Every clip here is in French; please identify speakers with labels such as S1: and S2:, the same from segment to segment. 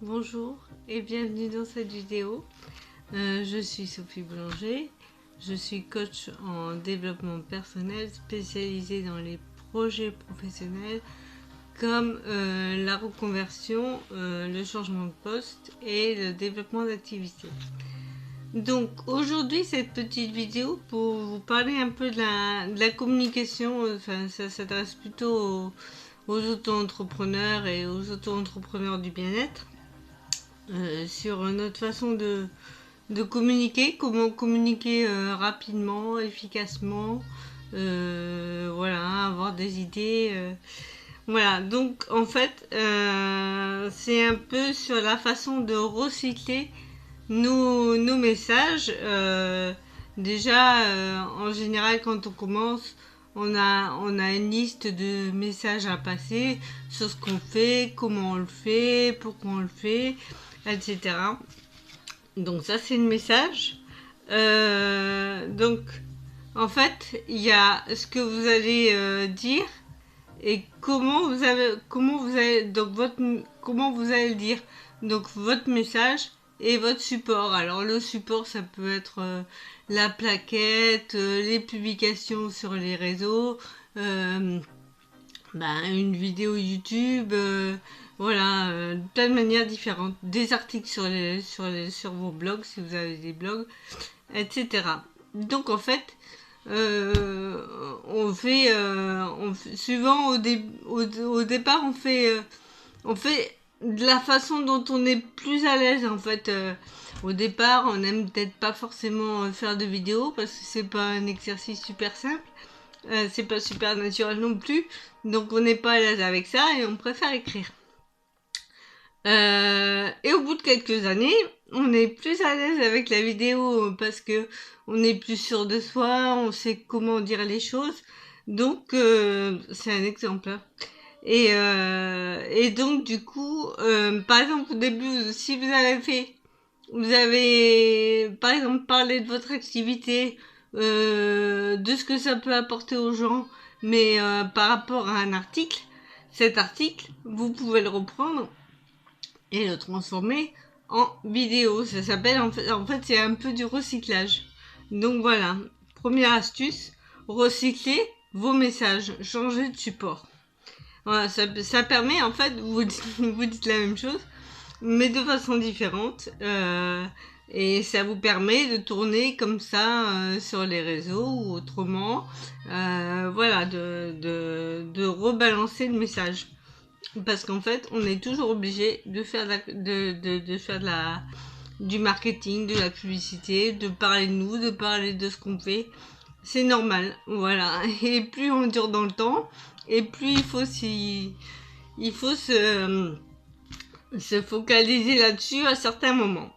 S1: Bonjour et bienvenue dans cette vidéo. Je suis Sophie Boulanger, je suis coach en développement personnel spécialisée dans les projets professionnels comme la reconversion, le changement de poste et le développement d'activité. Donc aujourd'hui cette petite vidéo pour vous parler un peu de la communication, enfin ça s'adresse plutôt aux auto-entrepreneurs et aux auto-entrepreneurs du bien-être. Sur notre façon de communiquer, comment communiquer rapidement, efficacement, voilà, avoir des idées. Voilà, donc en fait, c'est un peu sur la façon de recycler nos messages. Déjà, en général, quand on commence, on a une liste de messages à passer sur ce qu'on fait, comment on le fait, pourquoi on le fait, etc. Donc ça, c'est le message. Donc, en fait, il y a ce que vous allez dire et comment vous allez donc comment vous allez le dire. Donc votre message et votre support. Alors le support, ça peut être la plaquette, les publications sur les réseaux, une vidéo YouTube, voilà, plein de manières différentes. Des articles sur vos blogs, si vous avez des blogs, etc. Donc en fait, suivant au départ, on fait de la façon dont on est plus à l'aise en fait. Au départ, on n'aime peut-être pas forcément faire de vidéos parce que c'est pas un exercice super simple. C'est pas super naturel non plus, donc on n'est pas à l'aise avec ça et on préfère écrire. Et au bout de quelques années, on est plus à l'aise avec la vidéo parce que on est plus sûr de soi, on sait comment dire les choses. Donc c'est un exemple. Hein. Et donc du coup, par exemple au début, si vous avez par exemple parlé de votre activité, de ce que ça peut apporter aux gens, mais par rapport à un article, cet article, vous pouvez le reprendre et le transformer en vidéo. Ça s'appelle en fait c'est un peu du recyclage. Donc voilà, première astuce, recycler vos messages, changer de support. Voilà, ça permet en fait, vous dites la même chose, mais de façon différente. Et ça vous permet de tourner comme ça sur les réseaux ou autrement. Voilà, de rebalancer le message. Parce qu'en fait, on est toujours obligé de faire du marketing, de la publicité, de parler de nous, de parler de ce qu'on fait. C'est normal, voilà. Et plus on dure dans le temps, et plus il faut se focaliser là-dessus à certains moments.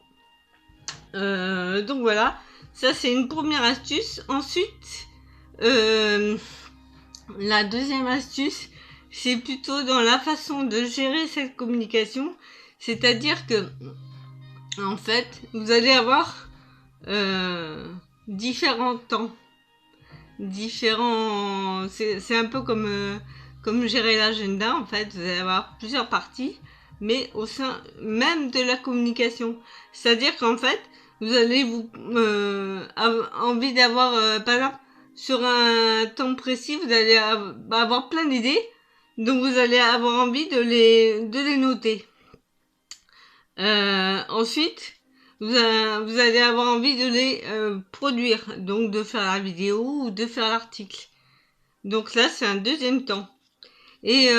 S1: Donc voilà, ça c'est une première astuce. Ensuite, la deuxième astuce, c'est plutôt dans la façon de gérer cette communication. C'est-à-dire que, en fait, vous allez avoir différents temps. C'est un peu comme gérer l'agenda, en fait. Vous allez avoir plusieurs parties, mais au sein même de la communication. C'est-à-dire qu'en fait, vous allez avoir envie d'avoir, par exemple, sur un temps précis, vous allez avoir plein d'idées, donc vous allez avoir envie de les noter. Ensuite, vous allez avoir envie de les produire, donc de faire la vidéo ou de faire l'article. Donc là, c'est un deuxième temps. Et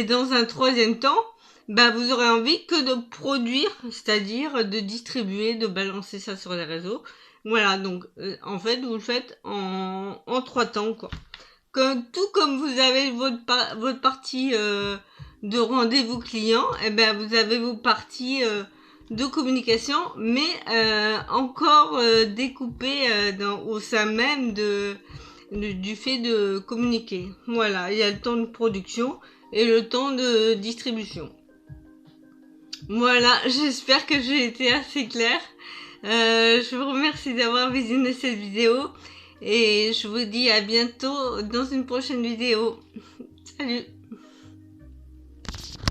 S1: dans un troisième temps, vous aurez envie que de produire, c'est-à-dire de distribuer, de balancer ça sur les réseaux. Voilà, donc en fait, vous le faites en 3 temps, quoi. Tout comme vous avez votre partie de rendez-vous client, vous avez vos parties de communication, mais encore découpées au sein même du fait de communiquer. Voilà, il y a le temps de production et le temps de distribution. Voilà, j'espère que j'ai été assez claire. Je vous remercie d'avoir visionné cette vidéo et je vous dis à bientôt dans une prochaine vidéo. Salut!